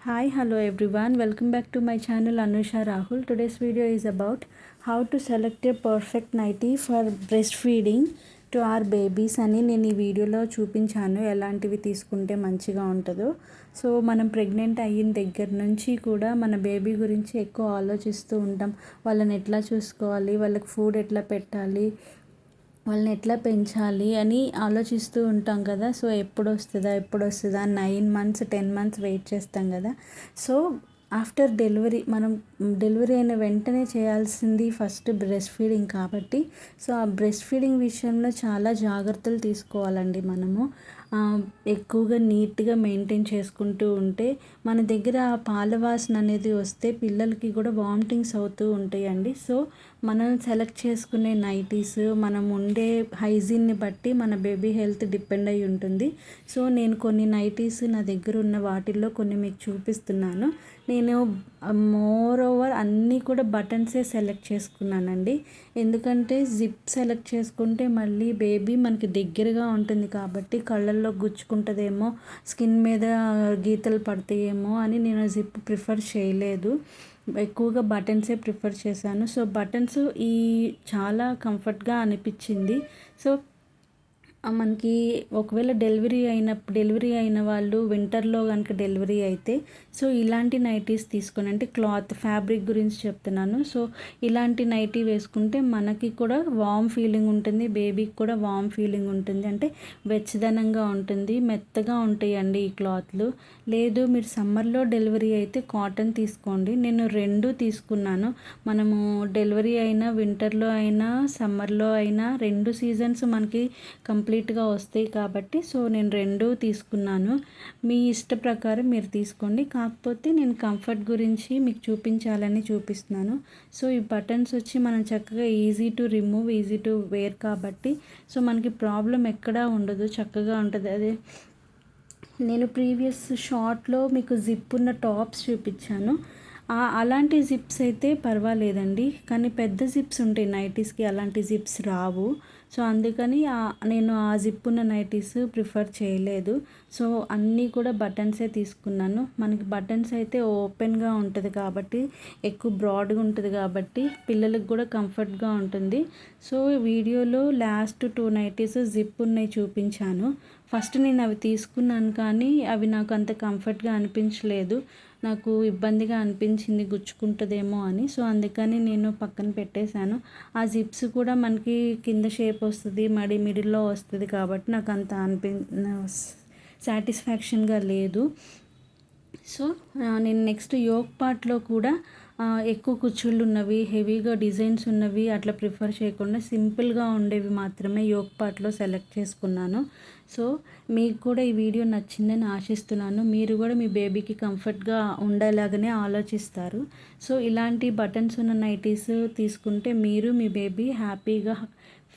Hi, hello everyone. Welcome back to my channel Anusha Rahul. Today's video is about how to select a perfect nightie for breastfeeding to our babies అని నేను ఈ వీడియోలో చూపించాను ఎలాంటివి తీసుకుంటే మంచిగా ఉంటుందో. సో మనం ప్రెగ్నెంట్ అయిన దగ్గర నుంచి కూడా మన బేబీ గురించి ఎక్కువ ఆలోచిస్తూ ఉంటాం. వాళ్ళని ఎట్లా చూసుకోవాలి, వాళ్ళకి ఫుడ్ ఎట్లా పెట్టాలి, వాళ్ళని ఎట్లా పెంచాలి అని ఆలోచిస్తూ ఉంటాం కదా. సో ఎప్పుడు వస్తుందా 9 months 10 months వెయిట్ చేస్తాం కదా. సో ఆఫ్టర్ డెలివరీ మనం డెలివరీ అయిన వెంటనే చేయాల్సింది ఫస్ట్ బ్రెస్ట్ ఫీడింగ్ కాబట్టి, సో ఆ బ్రెస్ట్ ఫీడింగ్ విషయంలో చాలా జాగ్రత్తలు తీసుకోవాలండి. మనము ఎక్కువగా నీట్గా మెయింటైన్ చేసుకుంటూ ఉంటే మన దగ్గర ఆ పాల వాసన అనేది వస్తే పిల్లలకి కూడా వామిటింగ్స్ అవుతూ ఉంటాయండి. సో మనం సెలెక్ట్ చేసుకునే నైటీస్, మనం ఉండే హైజీన్ని బట్టి మన బేబీ హెల్త్ డిపెండ్ అయి ఉంటుంది. సో నేను కొన్ని నైటీస్ నా దగ్గర ఉన్న వాటిల్లో కొన్ని మీకు చూపిస్తున్నాను. నేను మోర్ ఓవర్ అన్నీ కూడా బటన్సే సెలెక్ట్ చేసుకున్నానండి. ఎందుకంటే జిప్ సెలెక్ట్ చేసుకుంటే మళ్ళీ బేబీ మనకి దగ్గరగా ఉంటుంది కాబట్టి కళ్ళల్లో గుచ్చుకుంటుందేమో, స్కిన్ మీద గీతలు పడతాయేమో అని నేను జిప్ ప్రిఫర్ చేయలేదు. ఎక్కువగా బటన్సే ప్రిఫర్ చేశాను. సో బటన్స్ చాలా కంఫర్ట్గా అనిపించింది. సో మనకి ఒకవేళ డెలివరీ అయిన వాళ్ళు వింటర్లో కనుక డెలివరీ అయితే సో ఇలాంటి నైటీస్ తీసుకొని, అంటే క్లాత్ ఫ్యాబ్రిక్ గురించి చెప్తున్నాను. సో ఇలాంటి నైటీ వేసుకుంటే మనకి కూడా వామ్ ఫీలింగ్ ఉంటుంది, బేబీకి కూడా వామ్ ఫీలింగ్ ఉంటుంది, అంటే వెచ్చదనంగా ఉంటుంది, మెత్తగా ఉంటాయండి ఈ క్లాత్లు. లేదు మీరు సమ్మర్లో డెలివరీ అయితే కాటన్ తీసుకోండి. నేను 2 తీసుకున్నాను. మనము డెలివరీ అయినా వింటర్లో అయినా సమ్మర్లో అయినా 2 సీజన్స్ మనకి కంప్లీట్గా వస్తాయి కాబట్టి సో నేను 2 తీసుకున్నాను. మీ ఇష్ట ప్రకారం మీరు తీసుకోండి. కాకపోతే నేను కంఫర్ట్ గురించి మీకు చూపించాలని చూపిస్తున్నాను. సో ఈ బటన్స్ వచ్చి మనం చక్కగా easy to remove, easy to wear కాబట్టి సో మనకి ప్రాబ్లం ఎక్కడా ఉండదు, చక్కగా ఉంటుంది. అదే నేను ప్రీవియస్ షార్ట్లో మీకు జిప్ ఉన్న టాప్స్ చూపించాను. అలాంటి జిప్స్ అయితే పర్వాలేదండి, కానీ పెద్ద జిప్స్ ఉంటాయి నైటీస్కి, అలాంటి జిప్స్ రావు. సో అందుకని నేను ఆ జిప్ ఉన్న నైటీస్ ప్రిఫర్ చేయలేదు. సో అన్నీ కూడా బటన్సే తీసుకున్నాను. మనకి బటన్స్ అయితే ఓపెన్గా ఉంటుంది కాబట్టి, ఎక్కువ బ్రాడ్గా ఉంటుంది కాబట్టి పిల్లలకు కూడా కంఫర్ట్గా ఉంటుంది. సో వీడియోలో లాస్ట్ 2 నైటీస్ జిప్ ఉన్నాయి చూపించాను. ఫస్ట్ నేను అవి తీసుకున్నాను కానీ అవి నాకు అంత కంఫర్ట్గా అనిపించలేదు, నాకు ఇబ్బందిగా అనిపించింది గుచ్చుకుంటుందేమో అని. సో అందుకని నేను పక్కన పెట్టేశాను. ఆ జిప్స్ కూడా మనకి కింద షేప్ వస్తుంది, మిడిల్లో వస్తుంది కాబట్టి నాకు అంత సాటిస్ఫాక్షన్గా లేదు. సో నేను నెక్స్ట్ యోక్ పార్ట్లో కూడా ఎక్కువ కుచ్చుళ్ళు ఉన్నవి, హెవీగా డిజైన్స్ ఉన్నవి అట్లా ప్రిఫర్ చేయకుండా సింపుల్గా ఉండేవి మాత్రమే యోక్ పార్ట్లో సెలెక్ట్ చేసుకున్నాను. సో మీకు కూడా ఈ వీడియో నచ్చిందని ఆశిస్తున్నాను. మీరు కూడా మీ బేబీకి కంఫర్ట్గా ఉండేలాగానే ఆలోచిస్తారు. సో ఇలాంటి బటన్స్ ఉన్న నైటీస్ తీసుకుంటే మీరు మీ బేబీ హ్యాపీగా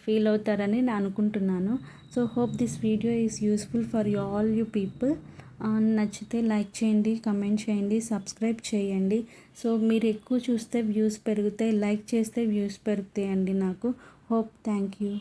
ఫీల్ అవుతారని నేను అనుకుంటున్నాను. So hope this video is useful for all you people. నచ్చితే లైక్ చేయండి, కమెంట్ చేయండి, సబ్స్క్రైబ్ చేయండి. సో మీరు ఎక్కువ చూస్తే వ్యూస్ పెరుగుతాయి, లైక్ చేస్తే వ్యూస్ పెరుగుతాయండి నాకు. హోప్. Thank you.